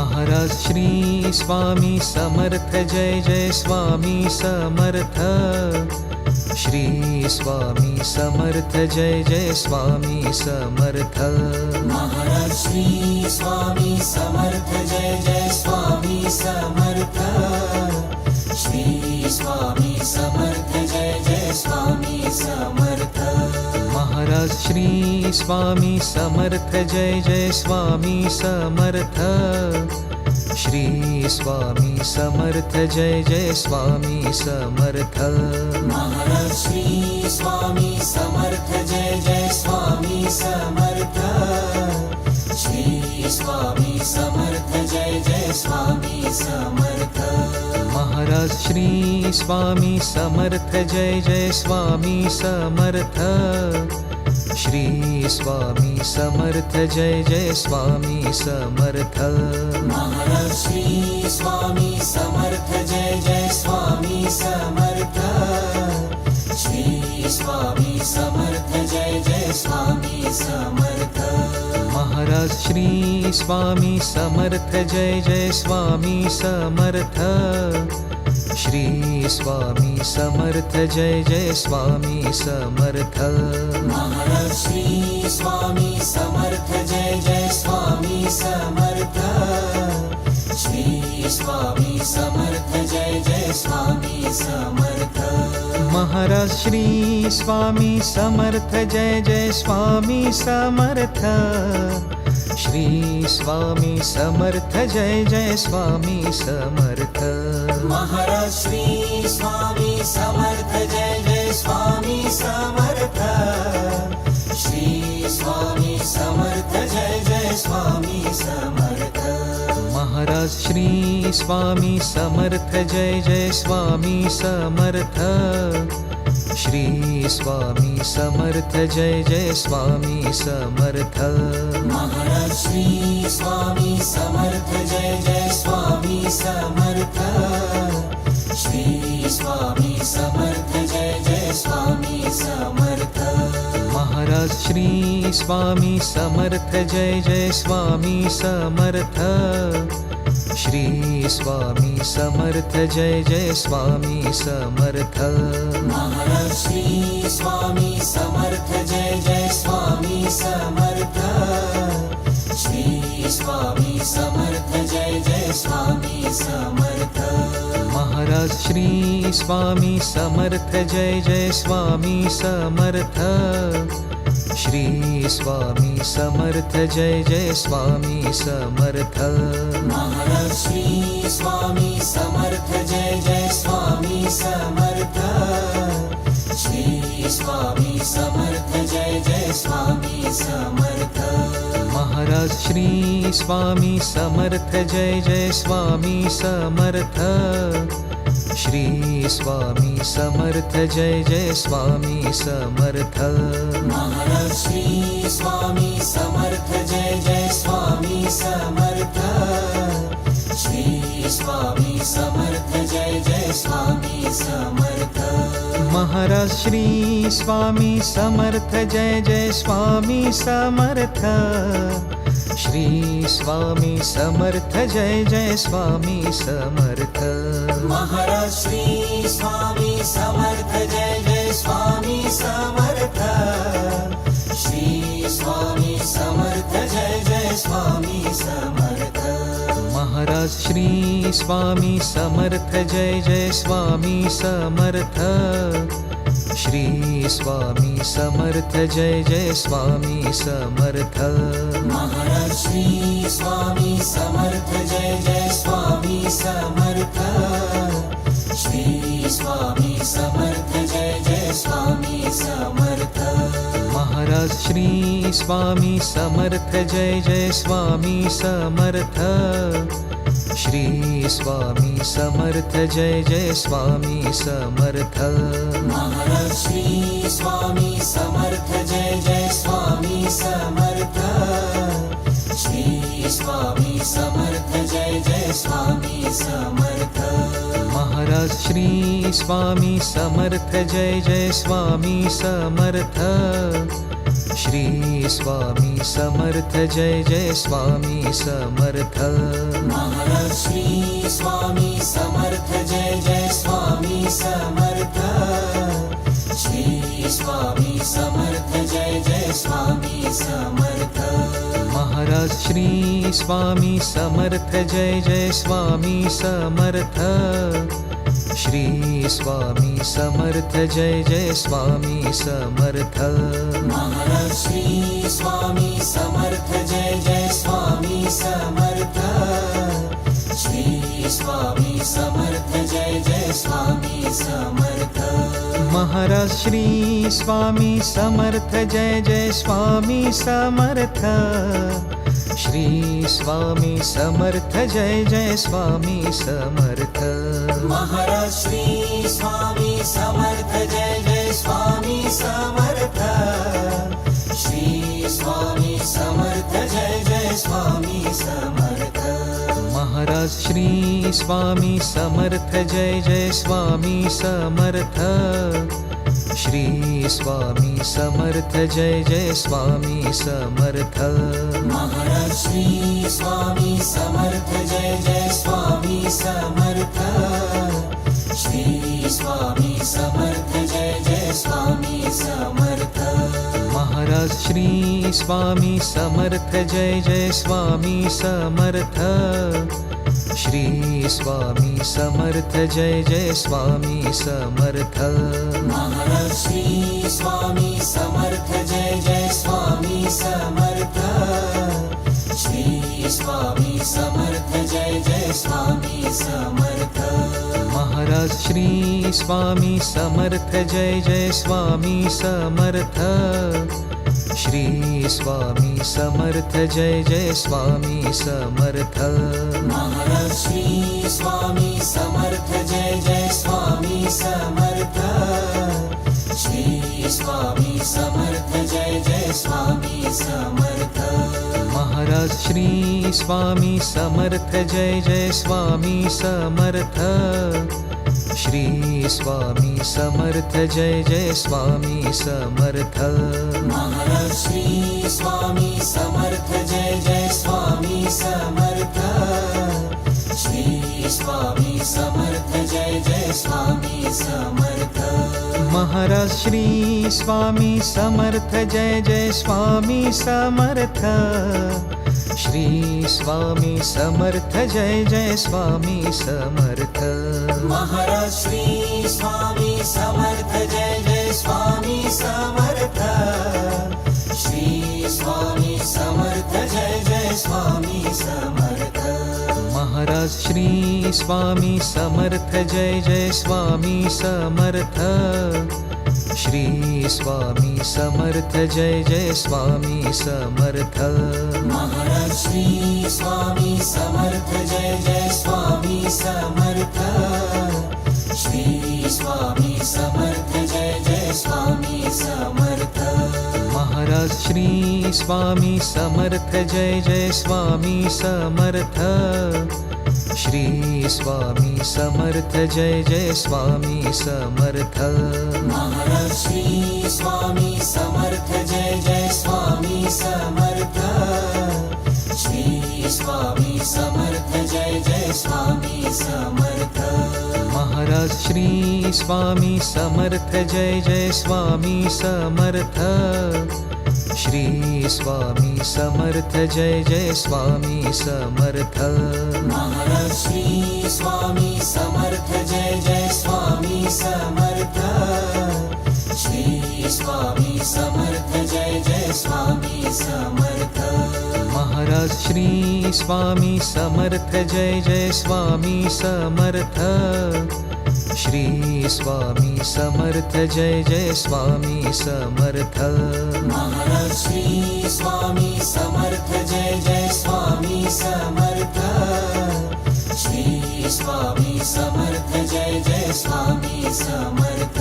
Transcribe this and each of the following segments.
Maharaj Shri Swami Samarth Jai Jai Swami Samarth. Shri Swami Samarth Jai Jai Swami Samarth. Maharaj Shri Swami Samarth Jai Jai Swami Samarth. Shri Swami Samarth Jai Jai Swami Samarth. Maharaj Shri Swami Samarth Jai Jai Swami Samarth. Shri Swami Samarth Jai Jai Swami Samarth. Maharaj Shri Swami Samarth Jai Jai Swami Samarth. Shri Swami Samarth Jai Jai Swami Samarth. Maharaj Shri Swami Samarth Jai Jai Swami Samarth. Shri Swami Samarth Jai Jai Swami Samarth. Maharaj Shri Swami Samarth Jai Jai Swami Samarth. Shri Swami Samarth Jai Jai Swami Samarth. Maharaj Shri Swami Samarth Jai Jai Swami Samarth. Shri Swami Samarth Jai Jai Swami Samarth. Maharaj Shri Swami Samarth Jai Jai Swami Samarth. Shri Swami Samarth Jai Jai Swami Samarth. Maharaj Shri Swami Samarth Jai Jai Swami Samarth. Shri Swami Samarth Jai Jai Swami Samarth. Maharaj Shri Swami Samarth Jai Jai Swami Samarth. Shri Swami Samarth Jai Jai Swami Samarth. Maharaj Shri Swami Samarth Jai Jai Swami Samarth. Shri Swami Samarth Jai Jai Swami Samarth. Maharaj Shri Swami Samarth Jai Jai Swami Samarth. Shri Swami Samarth Jai Jai Swami Samarth. Maharaj Shri Swami Samarth Jai Jai Swami Samarth. Shri Swami Samarth Jai Jai Swami Samarth. Maharaj Shri Swami Samarth Jai Jai Swami Samarth. Shri Swami Samarth Jai Jai Swami Samarth. Maharaj Shri Swami Samarth Jai Jai Swami Samarth. Shri Swami Samarth Jai Jai Swami Samarth. Maharaj Shri Swami Samarth Jai Jai Swami Samarth. Shri Swami Samarth Jai Jai Swami Samarth. Maharaj Shri Swami Samarth Jai Jai Swami Samarth. Shri Swami Samarth Jai Jai Swami Samarth. Maharaj Shri Swami Samarth Jai Jai Swami Samarth. Shri Swami Samarth Jai Jai Swami Samarth. Maharaj Shri Swami Samarth Jai Jai Swami Samarth. Shri Swami Samarth Jai Jai Swami Samarth. Maharaj Shri Swami Samarth Jai Jai Swami Samarth. Shri Swami Samarth Jai Jai Swami Samarth. Maharaj Shri Swami Samarth Jai Jai Swami Samarth. Shri Swami Samarth Jai Jai Swami Samarth. Maharaj Shri Swami Samarth Jai Jai Swami Samarth. Shri Swami Samarth Jai Jai Swami Samarth. Maharaj Shri Swami Samarth Jai Jai Swami Samarth. Shri Swami Samarth Jai Jai Swami Samarth. Maharaj Shri Swami Samarth Jai Jai Swami Samarth. Shri Swami Samarth Jai Jai Swami Samarth. Maharaj Shri Swami Samarth Jai Jai Swami Samarth. Shri Swami Samarth Jai Jai Swami Samarth Maharaj Shri Swami Samarth Jai Jai Swami Samarth Shri Swami Samarth Jai Jai Swami Samarth Maharaj Shri Swami Samarth Jai Jai Swami Samarth Shri Swami Samarth Jai Jai Swami Samarth Maharaj Shri Swami Samarth Jai Jai Swami Samarth Shri Swami Samarth Jai Jai Swami Samarth Maharaj Shri Swami Samarth Jai Jai Swami Samarth Shri Swami Samarth Jai Jai Swami Samarth Maharaj Shri Swami Samarth Jai Jai Swami Samarth Shri Swami Samarth Jai Jai Swami Samarth Maharaj Shri Swami Samarth Jai Jai Swami Samarth Shri Swami Samarth Jai Jai Swami Samarth Maharaj Shri Swami Samarth Jai Jai Swami Samarth Shri Swami Samarth Jai Jai Swami Samarth Maharaj Shri Swami Samarth Jai Jai Swami Samarth Shri Swami Samarth Jai Jai Swami Samarth Maharaj Shri Swami Samarth Jai Jai Swami Samarth Shri Swami Samarth Jai Jai Swami Samarth Maharaj Shri Swami Samarth Jai Jai Swami Samarth Shri Swami Samarth Jai Jai Swami Samarth Maharaj Shri Swami Samarth Jai Jai Swami Samarth Shri Swami Samarth Jai Jai Swami Samarth Maharaj Shri Swami Samarth Jai Jai Swami Samarth Shri Swami Samarth Jai Jai Swami Samarth Maharaj Shri Swami Samarth Jai Jai Swami Samarth Shri Swami Samarth Jai Jai Swami Samarth Maharaj Shri Swami Samarth Jai Jai Swami Samarth Shri Swami Samarth Jai Jai Swami Samarth Maharaj Shri Swami Samarth Jai Jai Swami Samarth Shri Swami Samarth Jai Jai Swami Samarth Maharaj Shri Swami Samarth Jai Jai Swami Samarth Shri Swami Samarth Jai Jai Swami Samarth Maharaj Shri Swami Samarth Jai Jai Swami Samarth Shri Swami Samarth Jai Jai Swami Samarth Maharaj Shri Swami Samarth Jai Jai Swami Samarth Shri Swami Samarth Jai Jai Swami Samarth Maharaj Shri Swami Samarth Jai Jai Swami Samarth Shri Swami Samarth Jai Jai Swami Samarth Maharaj Shri Swami Samarth Jai Jai Swami Samarth Shri Swami Samarth Jai Jai Swami Samarth Maharaj Shri Swami Samarth Jai Jai Swami Samarth Shri Swami Samarth Jai Jai Swami Samarth Maharaj Shri Swami Samarth Jai Jai Swami Samarth Shri Swami Samarth Jai Jai Swami Samarth Maharaj Shri Swami Samarth Jai Jai Swami Samarth Shri Swami Samarth Jai Jai Swami Samarth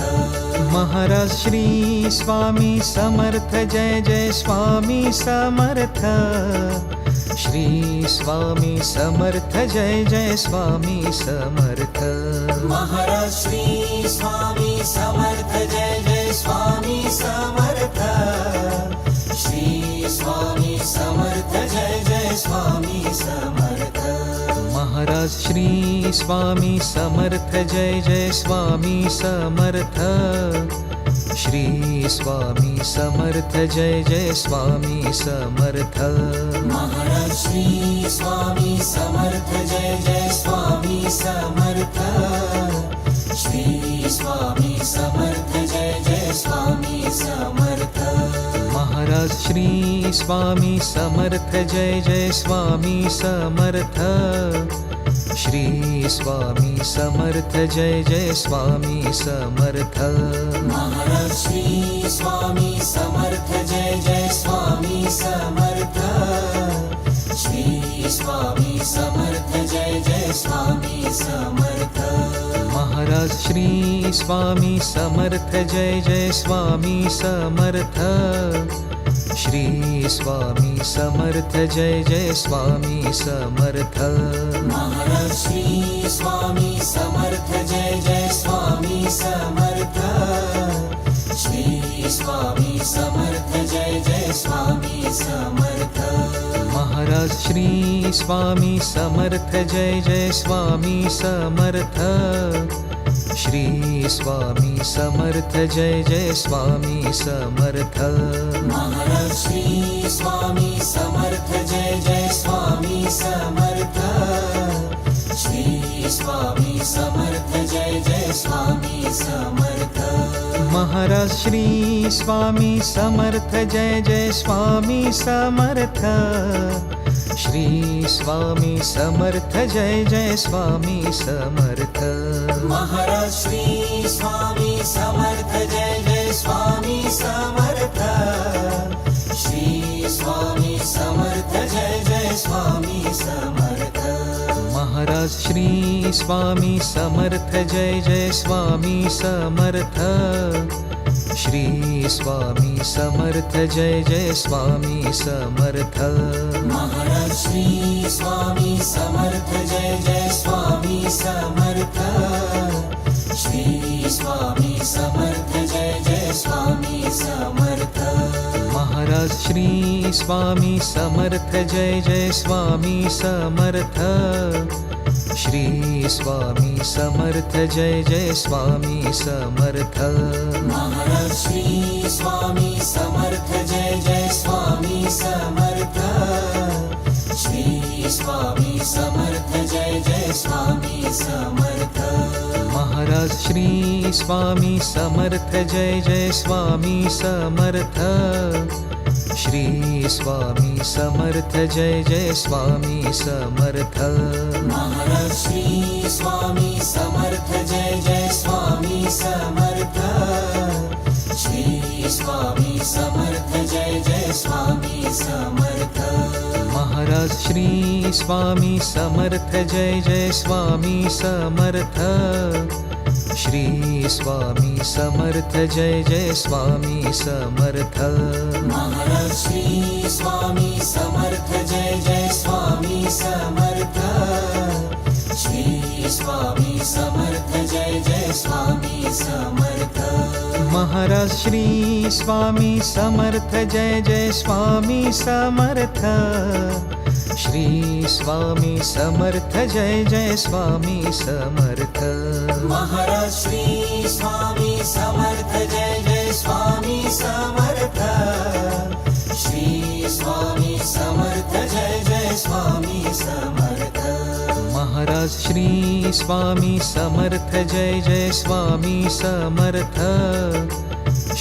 Maharaj Shri Swami Samarth Jai Jai Swami Samarth Shri Swami Samarth Jai Jai Swami Samarth Maharaj Shri Swami Samarth Jai Jai Swami Samarth Swami Samarth Jai Jai Swami Samarth Maharaj Shri Swami Samarth Jai Jai Swami Samarth Shri Swami Samarth Jai Jai Swami Samarth Maharaj Shri Swami Samarth Jai Jai Swami Samarth Shri Swami Samarth Jai Jai Swami Samarth Maharaj Shri Swami Samarth Jai Jai Swami Samarth Shri Swami Samarth Jai Jai Swami Samarth Maharaj Shri Swami Samarth Jai Jai Swami Samarth Shri Swami Samarth Jai Jai Swami Samarth Maharaj Shri Swami Samarth Jai Jai Swami Samarth Shri Swami Samarth Jai Jai Swami Samarth Maharaj Shri Swami Samarth Jai Jai Swami Samarth Shri Swami Samarth Jai Jai Swami Samarth Maharaj Shri Swami Samarth Jai Jai Swami Samarth Shri Swami Samarth Jai Jai Swami Samarth Maharaj Shri Swami Samarth Jai Jai Swami Samarth Shri Swami Samarth Jai Jai Swami Samarth Maharaj Shri Swami Samarth Jai Jai Swami Samarth Shri Swami Samarth Jai Jai Swami Samarth Maharaj Shri Swami Samarth Jai Jai Swami Samarth Shri Swami Samarth Jai Jai Swami Samarth Maharaj Shri Swami Samarth Jai Jai Swami Samarth Shri Swami Samarth Jai Jai Swami Samarth Maharaj Shri Swami Samarth Jai Jai Swami Samarth Shri Swami Samarth Jai Jai Swami Samarth Maharaj Shri Swami Samarth Jai Jai Swami Samarth Shri Swami Samarth Jai Jai Swami Samarth Maharaj Shri Swami Samarth Jai Jai Swami Samarth Shri Swami Samarth Jai Jai Swami Samarth Maharaj Shri Swami Samarth Jai Jai Swami Samarth Shri Swami Samarth Jai Jai Swami Samarth Maharaj Shri Swami Samarth Jai Jai Swami Samarth Shri Swami Samarth Jai Jai Swami Samarth Maharaj Shri Swami Samarth Jai Jai Swami Samarth Shri Swami Samarth Jai Jai Swami Samarth Maharaj Shri Swami Samarth Jai Jai Swami Samarth Shri Swami Samarth Jai Jai Swami Samarth Maharaj Shri Swami Samarth Jai Jai Swami Samarth Shri Swami Samarth Jai Jai Swami Samarth Maharaj Shri Swami Samarth Jai Jai Swami Samarth Shri Swami Samarth Jai Jai Swami Samarth Maharaj Shri Swami Samarth Jai Jai Swami Samarth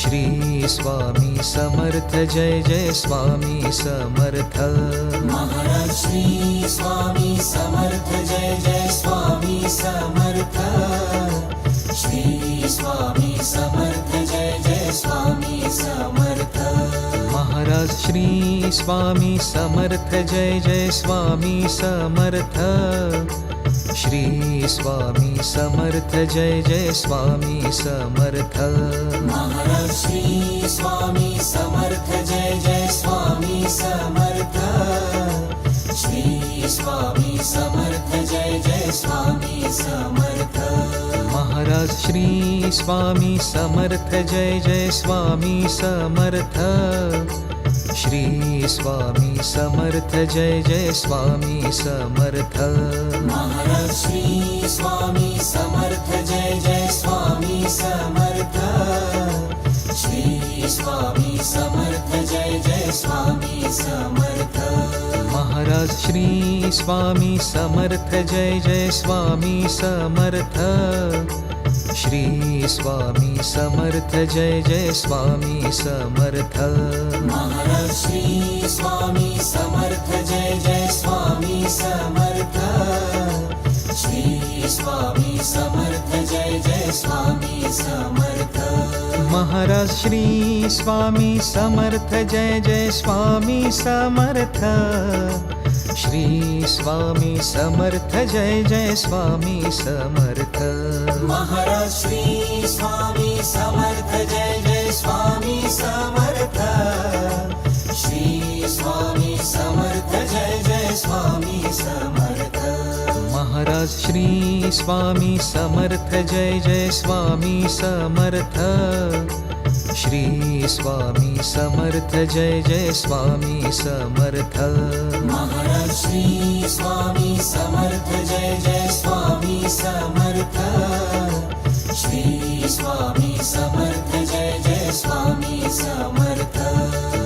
Shri Swami Samarth Jai Jai Swami Samarth Maharaj Shri Swami Samarth Jai Jai Swami Samarth Shri Swami Samarth Jai Jai Swami Samarth Maharaj Shri Swami Samarth Jai Jai Swami Samarth Shri Swami Samarth Jai Jai Swami Samarth Maharaj Shri Swami Samarth Jai Jai Swami Samarth Shri Swami Samarth Jai Jai Swami Samarth Maharaj Shri Swami Samarth Jai Jai Swami Samarth Shri Swami Samarth Jai Jai Swami Samarth Maharaj Shri Swami Samarth Jai Jai Swami Samarth Shri Swami Samarth Jai Jai Swami Samarth Maharaj Shri Swami Samarth Jai Jai Swami Samarth Shri Swami Samarth Jai Jai Swami Samarth Maharaj Shri Swami Samarth Jai Jai Swami Samarth Shri Swami Samarth Jai Jai Swami Samarth Maharaj Shri Swami Samarth Jai Jai Swami Samarth Shri Swami Samarth Jai Jai Swami Samarth Maharaj Shri Swami Samarth Jai Jai Swami Samarth Shri Swami Samarth Jai Jai Swami Samarth Maharaj Shri Swami Samarth Jai Jai Swami Samarth Shri Swami Samarth Jai Jai Swami Samarth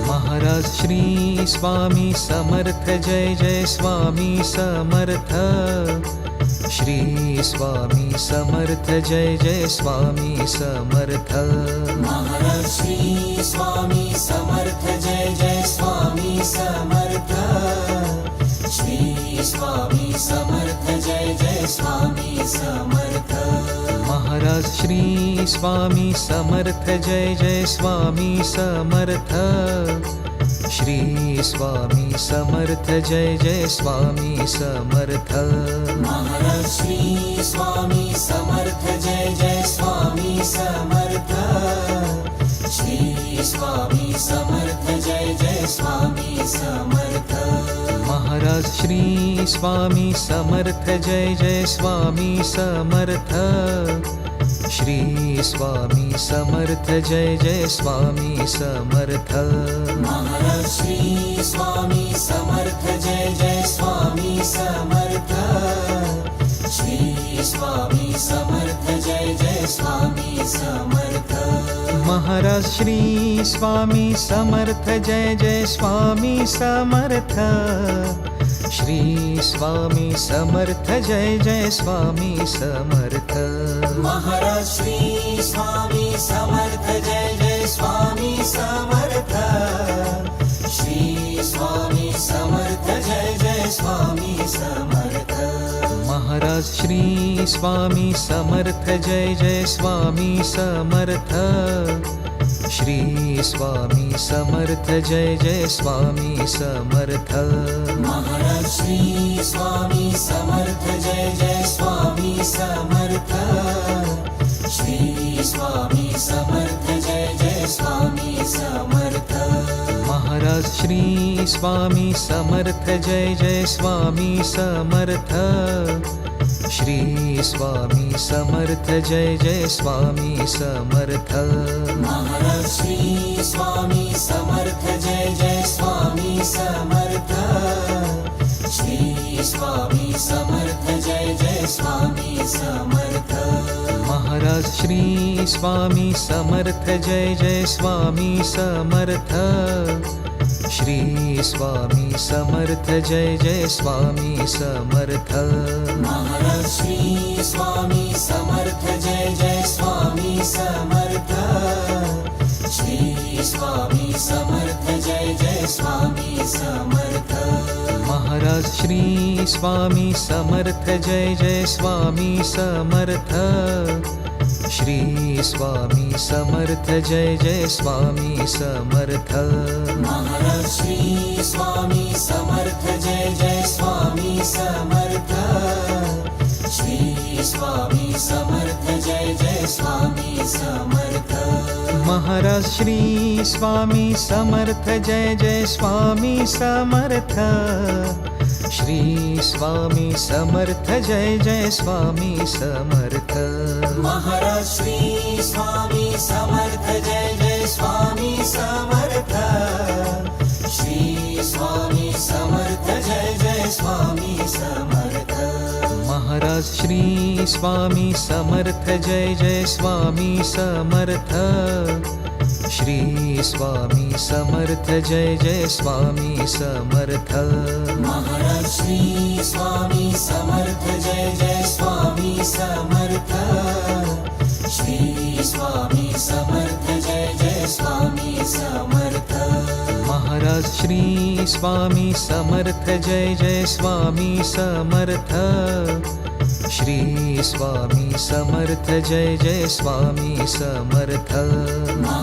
Maharaj Shri Swami Samarth Jai Jai Swami Samarth Shri Swami Samarth Jai Jai Swami Samarth Maharaj Shri Swami Samarth Jai Jai Swami Samarth Shri Swami Samarth Jai Jai Swami Samarth Maharaj Shri Swami Samarth Jai Jai Swami Samarth Shri Swami Samarth Jai Jai Swami Samarth Maharaj Shri Swami Samarth Jai Jai Swami Samarth Shri Swami Samarth Jai Jai Swami Samarth Maharaj Shri Swami Samarth Jai Jai Swami Samarth Shri Swami Samarth Jai Jai Swami Samarth Maharaj Shri Swami Samarth Jai Jai Swami Samarth Shri Swami Samarth Jai Jai Swami Samarth Maharaj Shri Swami Samarth Jai Jai Swami Samarth Shri Swami Samarth Jai Jai Swami Samarth Maharaj Shri Swami Samarth Jai Jai Swami Samarth Shri Swami Samarth Jai Jai Swami Samarth Maharaj Shri Swami Samarth Jai Jai Swami Samarth Shri Swami Samarth Jai Jai Swami Samarth Maharaj Shri Swami Samarth Jai Jai Swami Samarth Shri Swami Samarth Jai Jai Swami Samarth Maharaj Shri Swami Samarth Jai Jai Swami Samarth Shri Swami Samarth Jai Jai Swami Samarth Maharaj Shri Swami Samarth Jai Jai Swami Samarth Shri Swami Samarth Jai Jai Swami Samarth Maharaj Shri Swami Samarth Jai Jai Swami Samarth Shri Swami Samarth Jai Jai Swami Samarth Maharaj Shri Swami Samarth Jai Jai Swami Samarth Shri Swami Samarth Jai Jai Swami Samarth Maharaj Shri Swami Samarth Jai Jai Swami Samarth Shri Swami Samarth Jai Jai Swami Samarth Maharaj Shri Swami Samarth Jai Jai Swami Samarth Shri Swami Samarth Jai Jai Swami Samarth Maharaj Shri Swami Samarth Jai Jai Swami Samarth Shri Swami Samarth Jai Jai Swami Samarth Maharaj Shri Swami Samarth Jai Jai Swami Samarth Shri Swami Samarth Jai Jai Swami Samarth Maharaj Shri Swami Samarth Jai Jai Swami Samarth Shri Swami Samarth Jai Jai Swami Samarth Maharaj Shri Swami Samarth Jai Jai Swami Samarth Shri Swami Samarth Jai Jai Swami Samarth Maharaj Shri Swami Samarth Jai Jai Swami Samarth Shri Swami Samarth Jai Jai Swami Samarth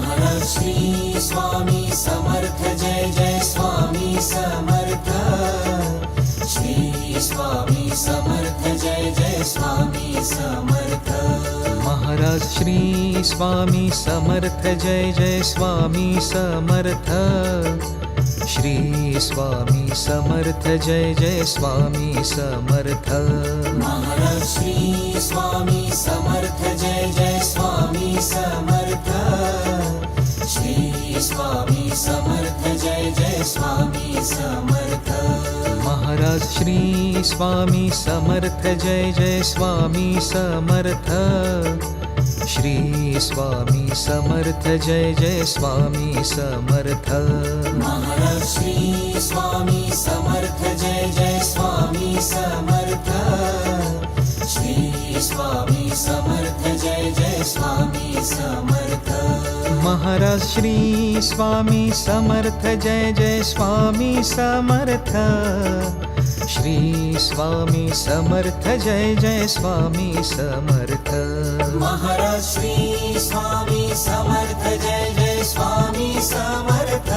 Maharaj Shri Swami Samarth Jai Jai Swami Samarth Shri Swami Samarth Jai Jai Swami Samarth Maharaj Shri Swami Samarth Jai Jai Swami Samarth Shri Swami Samarth Jai Jai Swami Samarth Maharaj Shri Swami Samarth Jai Jai Swami Samarth Shri Swami Samarth Jai Jai Swami Samarth Maharaj Shri Swami Samarth Jai Jai Swami Samarth Shri Swami Samarth Jai Jai Swami Samarth Maharaj Shri Swami Samarth Jai Jai Swami Samarth Shri Swami Samarth Jai Jai Swami Samarth Maharaj Shri Swami Samarth Jai Jai Swami Samarth Shri Swami Samarth Jai Jai Swami Samarth Maharaj Shri Swami Samarth Jai Jai Swami Samarth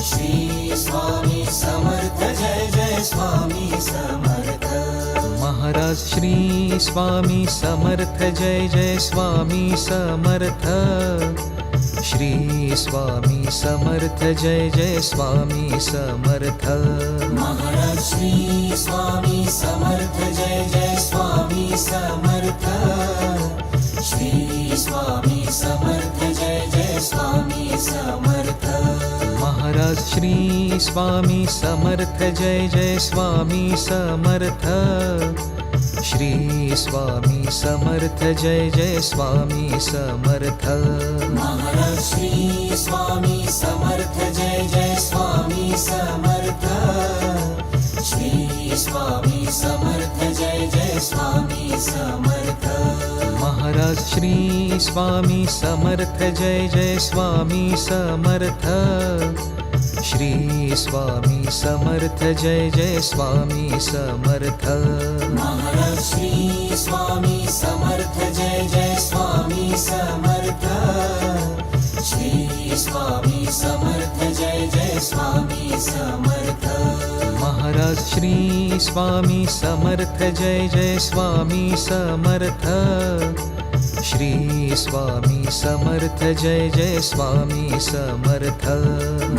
Shri Swami Samarth Jai Jai Swami Samarth Maharaj Shri Swami Samarth Jai Jai Swami Samarth Shri Swami Samarth Jai Jai Swami Samarth Maharaj Shri Swami Samarth Jai Jai Swami Samarth Shri Swami Samarth Jai Jai Swami Samarth Maharaj Shri Swami Samarth Jai Jai Swami Samarth Shri Swami Samarth Jai Jai Swami Samarth Maharaj Shri Swami Samarth Jai Jai Swami Samarth Shri Swami Samarth Jai Jai Swami Samarth Maharaj Shri Swami Samarth Jai Jai Swami Samarth Shri Swami Samarth Jai Jai Swami Samarth Maharaj Shri Swami Samarth Jai Jai Swami Samarth Shri Swami Samarth Jai Jai Swami Samarth Maharaj Shri Swami Samarth Jai Jai Swami Samarth Shri Swami Samarth Jai Jai Swami Samarth Maharaj Shri Swami Samarth Jai Jai Swami Samarth Shri Swami Samarth Jai Jai Swami Samarth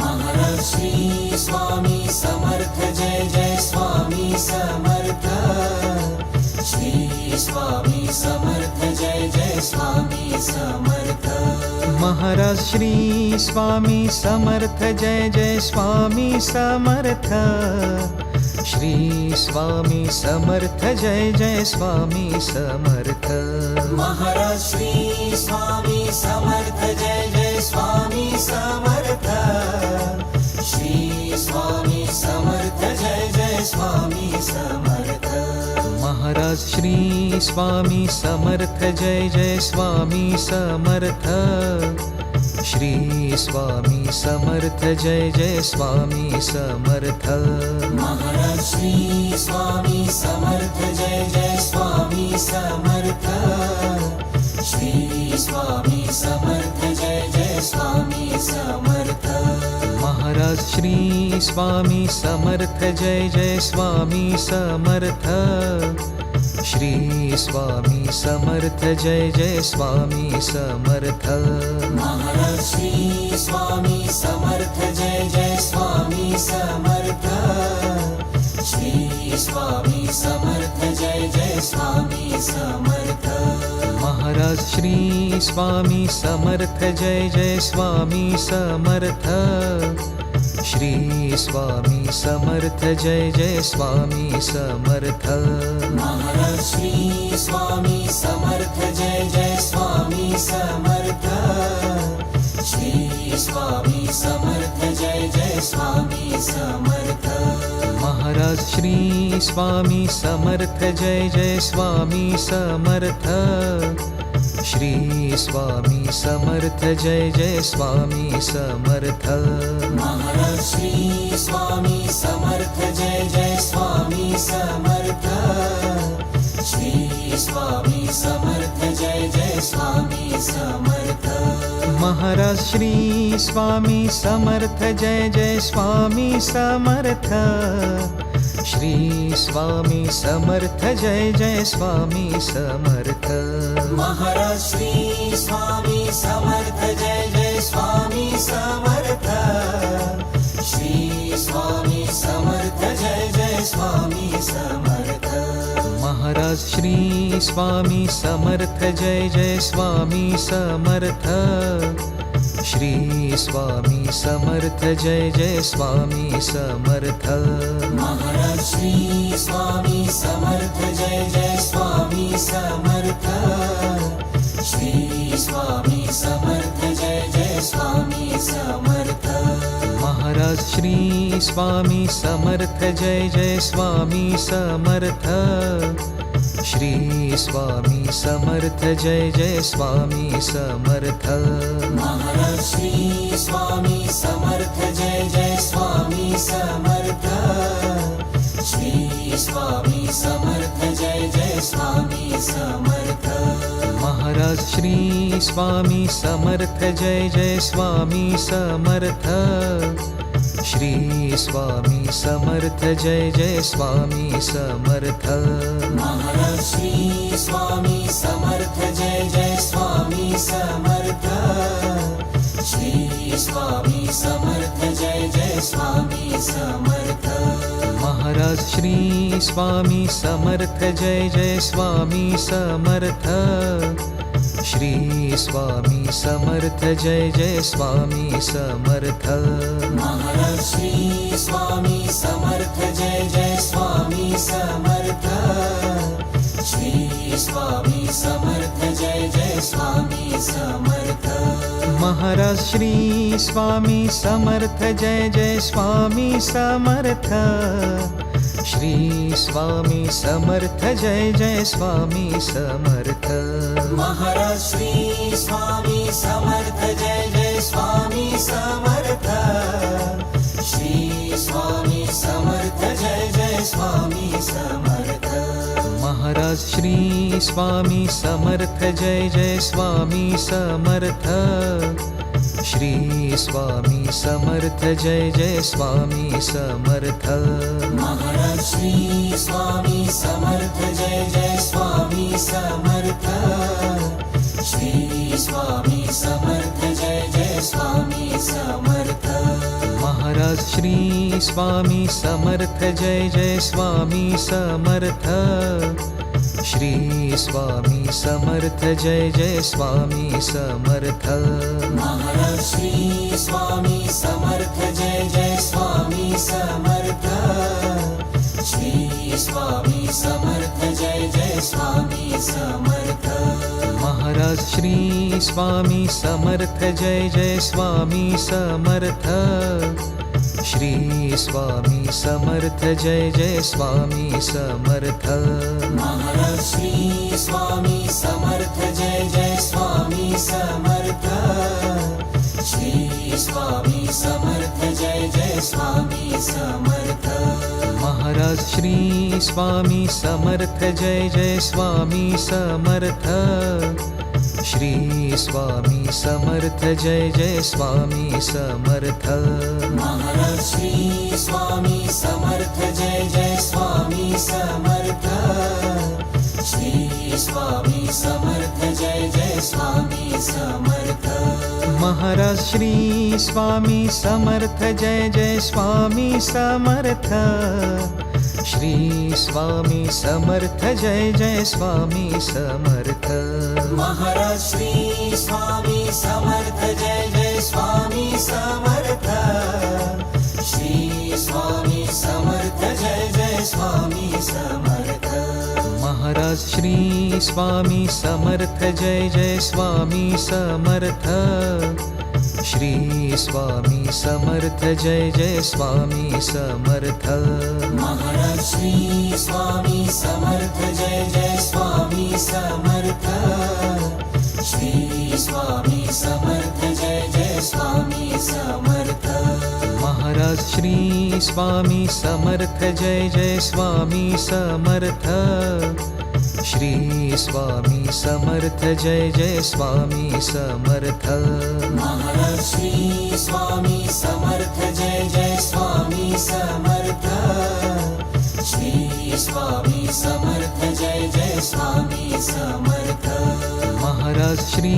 Maharaj Shri Swami Samarth Jai Jai Swami Samarth Shri Swami Samarth Jai Jai Swami Samarth Maharaj Shri Swami Samarth Jai Jai Swami Samarth Shri Swami Samarth Jai Jai Swami Samarth Maharaj Shri Swami Samarth Jai Jai Swami Samarth Shri Swami Samarth Jai Jai Swami Samarth Maharaj Shri Swami Samarth Jai Jai Swami Samarth Shri Swami Samarth Jai Jai Swami Samarth Maharaj Shri Swami Samarth Jai Jai Swami Samarth Shri Swami Samarth Jai Jai Swami Samarth Maharaj Shri Swami Samarth Jai Jai Swami Samarth Shri Swami Samarth Jai Jai Swami Samarth Maharaj Shri Swami Samarth Jai Jai Swami Samarth Shri Swami Samarth Jai Jai Swami Samarth Maharaj Shri Swami Samarth Jai Jai Swami Samarth Shri Swami Samarth Jai Jai Swami Samarth Maharaj Shri Swami Samarth Jai Jai Swami Samarth Shri Swami Samarth Jai Jai Swami Samarth Maharaj Shri Swami Samarth Jai Jai Swami Samarth Shri Swami Samarth Jai Jai Swami Samarth Maharaj Shri Swami Samarth Jai Jai Swami Samarth Shri Swami Samarth Jai Jai Swami Samarth Maharaj Shri Swami Samarth Jai Jai Swami Samarth Shri Swami Samarth Jai Jai Swami Samarth Maharaj Shri Swami Samarth Jai Jai Swami Samarth Shri Swami Samarth Jai Jai Swami Samarth Maharaj Shri Swami Samarth Jai Jai Swami Samarth Shri Swami Samarth Jai Jai Swami Samarth Maharaj Shri Swami Samarth Jai Jai Swami Samarth Shri Swami Samarth Jai Jai Swami Samarth Maharaj Shri Swami Samarth Jai Jai Swami Samarth Shri Swami Samarth Jai Jai Swami Samarth Maharaj Shri Swami Samarth Jai Jai Swami Samarth Shri Swami Samarth Jai Jai Swami Samarth Maharaj Shri Swami Samarth Jai Jai Swami Samarth Shri Swami Samarth Jai Jai Swami Samarth Maharaj Shri Swami Samarth Jai Jai Swami Samarth Shri Swami Samarth Jai Jai Swami Samarth Maharaj Shri Swami Samarth Jai Jai Swami Samarth Shri Swami Samarth Jai Jai Swami Samarth Maharaj Shri Swami Samarth Jai Jai Swami Samarth Shri Swami Samarth Jai Jai Swami Samarth Maharaj Shri Swami Samarth Jai Jai Swami Samarth Shri Swami Samarth Jai Jai Swami Samarth Maharaj Shri Swami Samarth Jai Jai Swami Samarth Shri Swami Samarth Jai Jai Swami Samarth Maharaj Shri Swami Samarth Jai Jai Swami Samarth Shri Swami Samarth Jai Jai Swami Samarth Maharaj Shri Swami Samarth Jai Jai Swami Samarth Shri Swami Samarth Jai Jai Swami Samarth Maharaj Shri Swami Samarth Jai Jai Swami Samarth Shri Swami Samarth Jai Jai Swami Samarth Maharaj Shri Swami Samarth Jai Jai Swami Samarth Shri Swami Samarth Jai Jai Swami Samarth Maharaj Shri Swami Samarth Jai Jai Swami Samarth Shri Swami Samarth Jai Jai Swami Samarth Maharaj Shri Swami Samarth Jai Jai Swami Samarth Shri Swami Samarth Jai Jai Swami Samarth Maharaj Shri Swami Samarth Jai Jai Swami Samarth Shri Swami Samarth Jai Jai Swami Samarth Maharaj Shri Swami Samarth Jai Jai Swami Samarth Shri Swami Samarth Jai Jai Swami Samarth Maharaj Shri Swami Samarth Jai Jai Swami Samarth Shri Swami Samarth Jai Jai Swami Samarth Maharaj Shri Swami Samarth Jai Jai Swami Samarth Shri Swami Samarth Jai Jai Swami Samarth Maharaj Shri Swami Samarth Jai Jai Swami Samarth Shri Swami Samarth Jai Jai Swami Samarth Maharaj Shri Swami Samarth Jai Jai Swami Samarth Shri Swami Samarth Jai Jai Swami Samarth Maharaj Shri Swami Samarth Jai Jai Swami Samarth Shri Swami Samarth Jai Jai Swami Samarth Maharaj Shri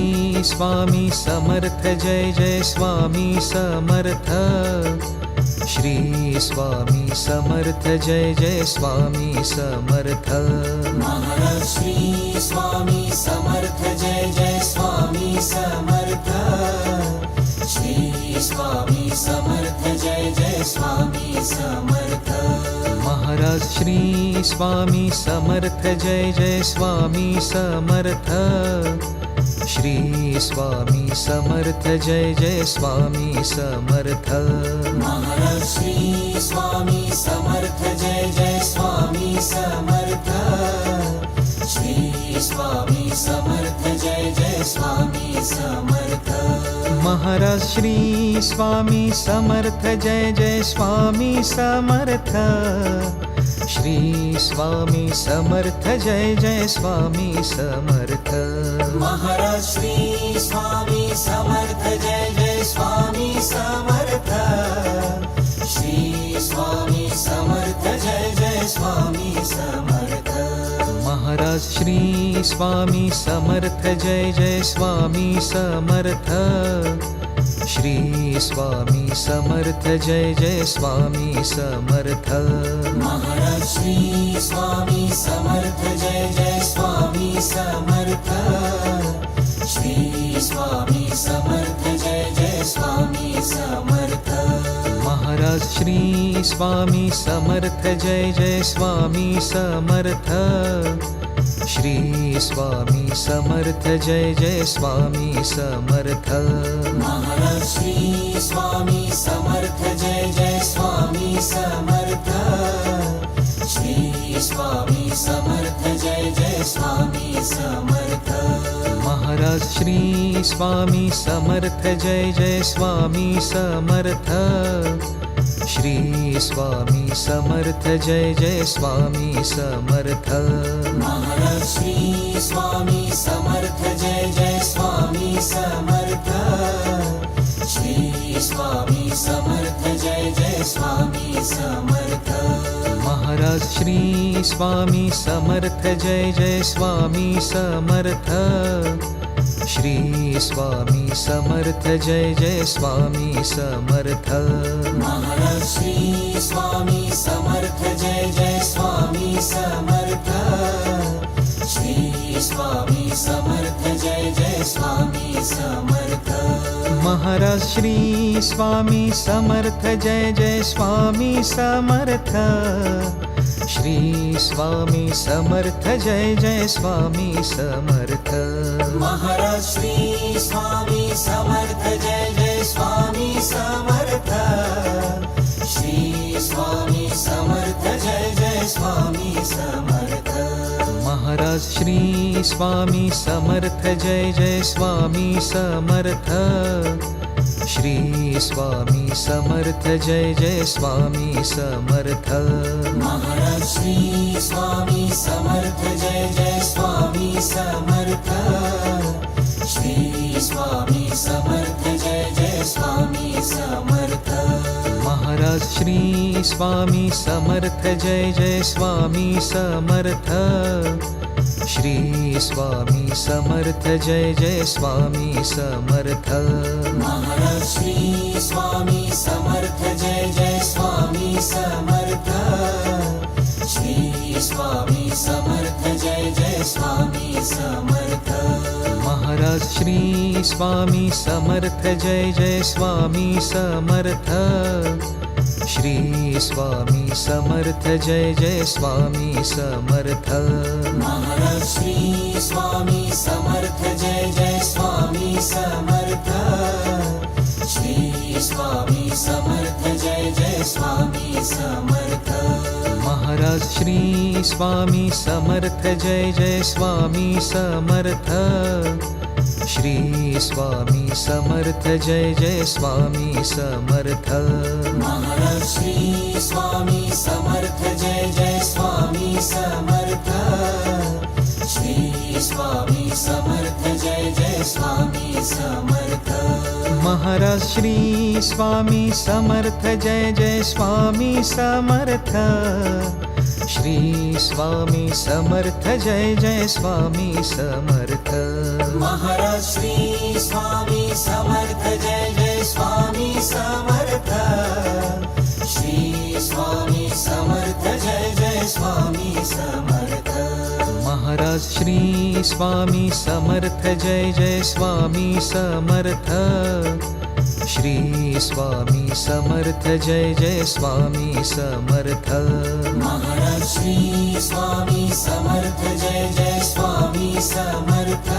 Swami Samarth Jai Jai Swami Samarth Shri Swami Samarth Jai Jai Swami Samarth Maharaj Shri Swami Samarth Jai Jai Swami Samarth Shri Swami Samarth Jai Jai Swami Samarth Maharaj Shri Swami Samarth Jai Jai Swami Samarth Shri Swami Samarth Jai Jai Swami Samarth Maharaj Shri Swami Samarth Jai Jai Swami Samarth Shri Swami Samarth Jai Jai Swami Samarth Maharaj Shri Swami Samarth Jai Jai Swami Samarth Shri Swami Samarth Jai Jai Swami Samarth Maharaj Shri Swami Samarth Jai Jai Swami Samarth Shri Swami Samarth Jai Jai Swami Samarth Maharaj Shri Swami Samarth Jai Jai Swami Samarth Shri Swami Samarth Jai Jai Swami Samarth Maharaj Shri Swami Samarth Jai Jai Swami Samarth Shri Swami Samarth Jai Jai Swami Samarth Maharaj Shri Swami Samarth Jai Jai Swami Samarth Shri Swami Samarth Jai Jai Swami Samarth Maharaj Shri Swami Samarth Jai Jai Swami Samarth Shri Swami Samarth Jai Jai Swami Samarth Maharaj Shri Swami Samarth Jai Jai Swami Samarth Shri Swami Samarth Jai Jai Swami Samarth Maharaj Shri Swami Samarth Jai Jai Swami Samarth Shri Swami Samarth Jai Jai Swami Samarth Maharaj Shri Swami Samarth Jai Jai Swami Samarth Shri Swami Samarth Jai Jai Swami Samarth Maharaj Shri Swami Samarth Jai Jai Swami Samarth Shri Swami Samarth Jai Jai Swami Samarth Maharaj Shri Swami Samarth Jai Jai Swami Samarth Shri Swami Samarth Jai Jai Swami Samarth Maharaj Shri Swami Samarth Jai Jai Swami Samarth Shri Swami Samarth Jai Jai Swami Samarth Maharaj Shri Swami Samarth Jai Jai Swami Samarth Shri Swami Samarth Jai Jai Swami Samarth Maharaj Shri Swami Samarth Jai Jai Swami Samarth Shri Swami Samarth Jai Jai Swami Samarth Maharaj Shri Swami Samarth Jai Jai Swami Samarth Shri Swami Samarth Jai Jai Swami Samarth Maharaj Shri Swami Samarth Jai Jai Swami Samarth Shri Swami Samarth Jai Jai Swami Samarth Maharaj Shri Swami Samarth Jai Jai Swami Samarth Shri Swami Samarth Jai Jai Swami Samarth Maharaj Shri Swami Samarth Jai Jai Swami Samarth Shri Swami Samarth Jai Jai Swami Samarth Maharaj Shri Swami Samarth Jai Jai Swami Samarth Shri Swami Samarth Jai Jai Swami Samarth Maharaj Shri Swami Samarth Jai Jai Swami Samarth Shri Swami Samarth Jai Jai Swami Samarth Maharaj Shri Swami Samarth Jai Jai Swami Samarth Shri Swami Samarth Jai Jai Swami Samarth Maharaj Shri Swami Samarth Jai Jai Swami Samarth Shri Swami Samarth Jai Jai Swami Samarth Maharaj Shri Swami Samarth Jai Jai Swami Samarth Shri Swami Samarth Jai Jai Swami Samarth Maharaj Shri Swami Samarth Jai Jai Swami Samarth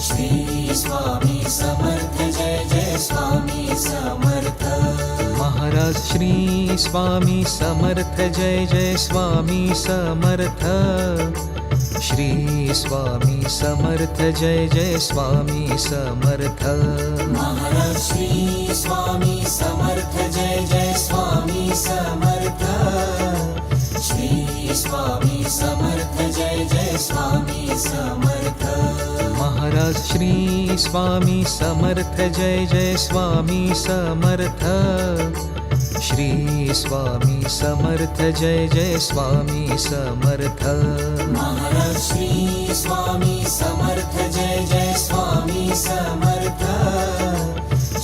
Shri Swami Samarth Jai Jai Swami Samarth Maharaj Shri Swami Samarth Jai Jai Swami Samarth Shri Swami Samarth Jai Jai Swami Samarth Maharaj Shri Swami Samarth Jai Jai Swami Samarth Shri Swami Samarth Jai Jai Swami Samarth Maharaj Shri Swami Samarth Jai Jai Swami Samarth Shri Swami Samarth Jai Jai Swami Samarth Maharaj Shri Swami Samarth Jai Jai Swami Samarth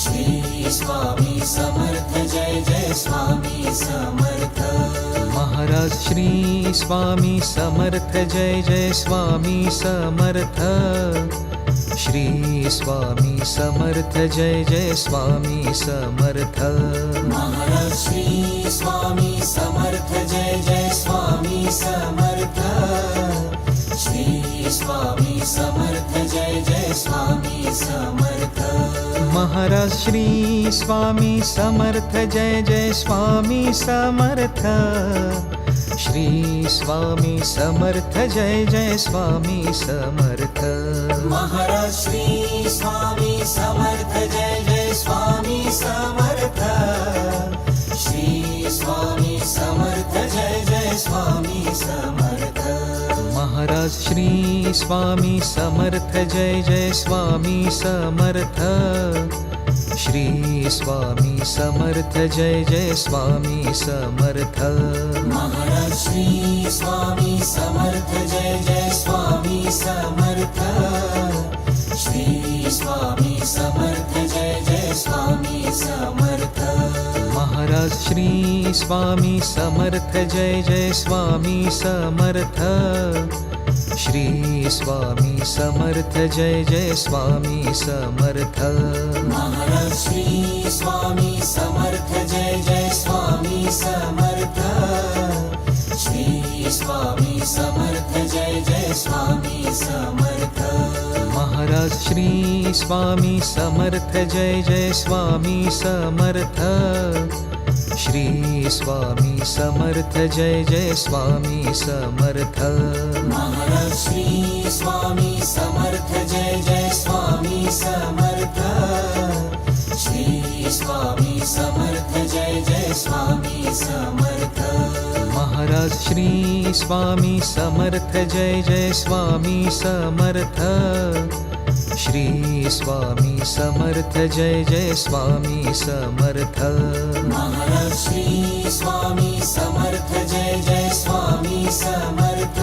Shri Swami Samarth Jai Jai Swami Samarth Maharaj Shri Swami Samarth Jai Jai Swami Samarth Shri Swami Samarth Jai Jai Swami Samarth Maharaj Shri Swami Samarth Jai Jai Swami Samarth Shri Swami Samarth Jai Jai Swami Samarth Maharaj Shri Swami Samarth Jai Jai Swami Samarth Shri Swami Samarth Jai Jai Swami Samarth Maharaj Shri Swami Samarth Jai Jai Swami Samarth Shri Swami Samarth Jai Jai Swami Samarth Maharaj Shri Swami Samarth Jai Jai Swami Samarth Shri Swami Samarth Jai Jai Swami Samarth Maharaj Shri Swami Samarth Jai Jai Swami Samarth Shri Swami Samarth Jai Jai Swami Samarth Maharaj Shri Swami Samarth Jai Jai Swami Samarth Shri Swami Samarth Jai Jai Swami Samarth Maharaj Shri Swami Samarth Jai Jai Swami Samarth Shri Swami Samarth Jai Jai Swami Samarth Maharaj Shri Swami Samarth Jai Jai Swami Samarth Shri Swami Samarth Jai Jai Swami Samarth Maharaj Shri Swami Samarth Jai Jai Swami Samarth Shri Swami Samarth Jai Jai Swami Samarth Maharaj Shri Swami Samarth Jai Jai Swami Samarth Shri Swami Samarth Jai Jai Swami Samarth Maharaj Shri Swami Samarth Jai Jai Swami Samarth Shri Swami Samarth Jai Jai Swami Samarth Maharaj Shri Swami Samarth Jai Jai Swami Samarth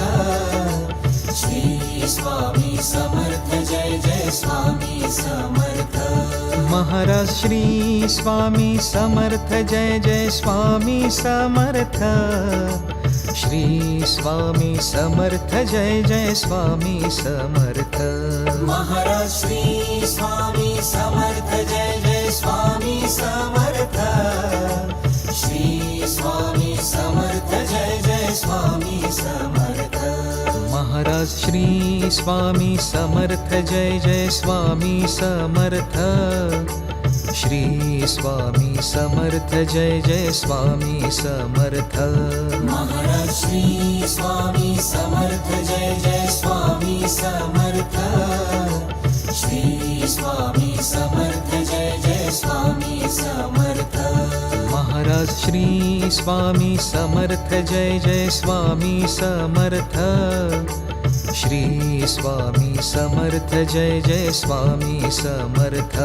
Shri Swami Samarth Jai Jai Swami Samarth Maharaj Shri Swami Samarth Jai Jai Swami Samarth Shri Swami Samarth Jai Jai Swami Samarth Maharaj Shri Swami Samarth Jai Jai Swami Samarth Shri Swami Samarth Jai Jai Swami Samarth Maharaj Shri Swami Samarth Jai Jai Swami Samarth Shri Swami Samarth Jai Jai Swami Samarth Maharaj Shri Swami Samarth Jai Jai Swami Samarth Shri Swami Samarth Jai Jai Swami Samarth Maharaj Shri Swami Samarth Jai Jai Swami Samarth Shri Swami Samarth Jai Jai Swami Samarth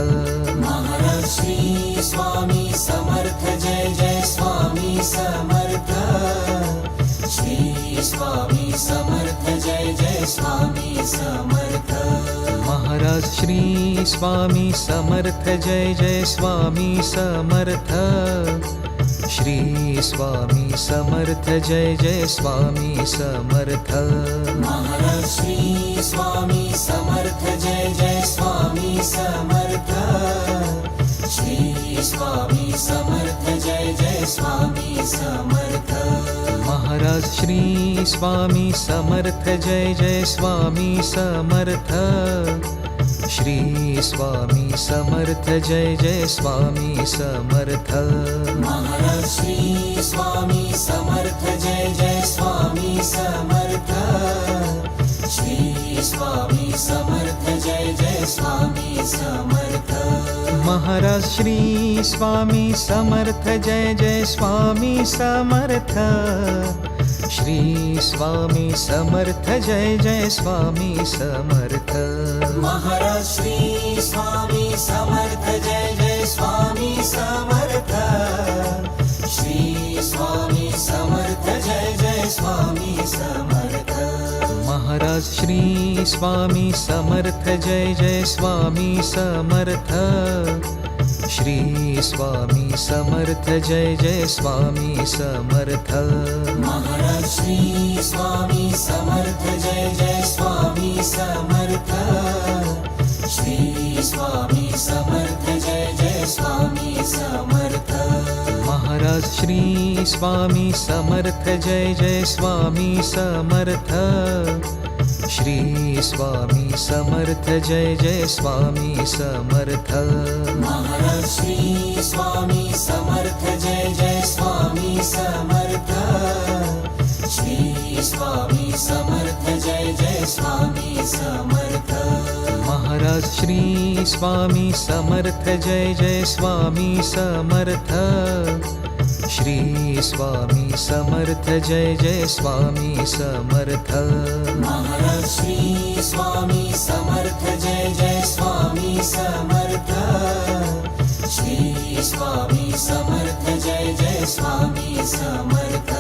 Maharaj Shri Swami Samarth Jai Jai Swami Samarth Shri Swami Samarth Jai Jai Swami Samarth Maharaj Shri Swami Samarth Jai Jai Swami Samarth Shri Swami Samarth Jai Jai Swami Samarth Maharaj Shri Swami Samarth Jai Jai Swami Samarth Shri Swami Samarth Jai Jai Swami Samarth Maharaj Shri Swami Samarth Jai Jai Swami Samarth Shri Swami Samarth Jai Jai Swami Samarth Maharaj Shri Swami Samarth Jai Jai Swami Samarth Shri Swami Samarth Jai Jai Swami Samarth Maharaj Shri Swami Samarth Jai Jai Swami Samarth Shri Swami Samarth Jai Jai Swami Samarth Maharaj Shri Swami Samarth Jai Jai Swami Samarth Shri Swami Samarth Jai Jai Swami Samarth Maharaj Shri Swami Samarth Jai Jai Swami Samarth Shri Swami Samarth Jai Jai Swami Samarth Maharaj Shri Swami Samarth Jai Jai Swami Samarth Shri Swami Samarth Jai Jai Swami Samarth Maharaj Shri Swami Samarth Jai Jai Swami Samarth Shri Swami Samarth Jai Jai Swami Samarth Maharaj Shri Swami Samarth Jai Jai Swami Samarth Shri Swami Samarth Jai Jai Swami Samarth Maharaj Shri Swami Samarth Jai Jai Swami Samarth Shri Swami Samarth Jai Jai Swami Samarth Maharaj Shri Swami Samarth Jai Jai Swami Samarth Shri Swami Samarth Jai Jai Swami Samarth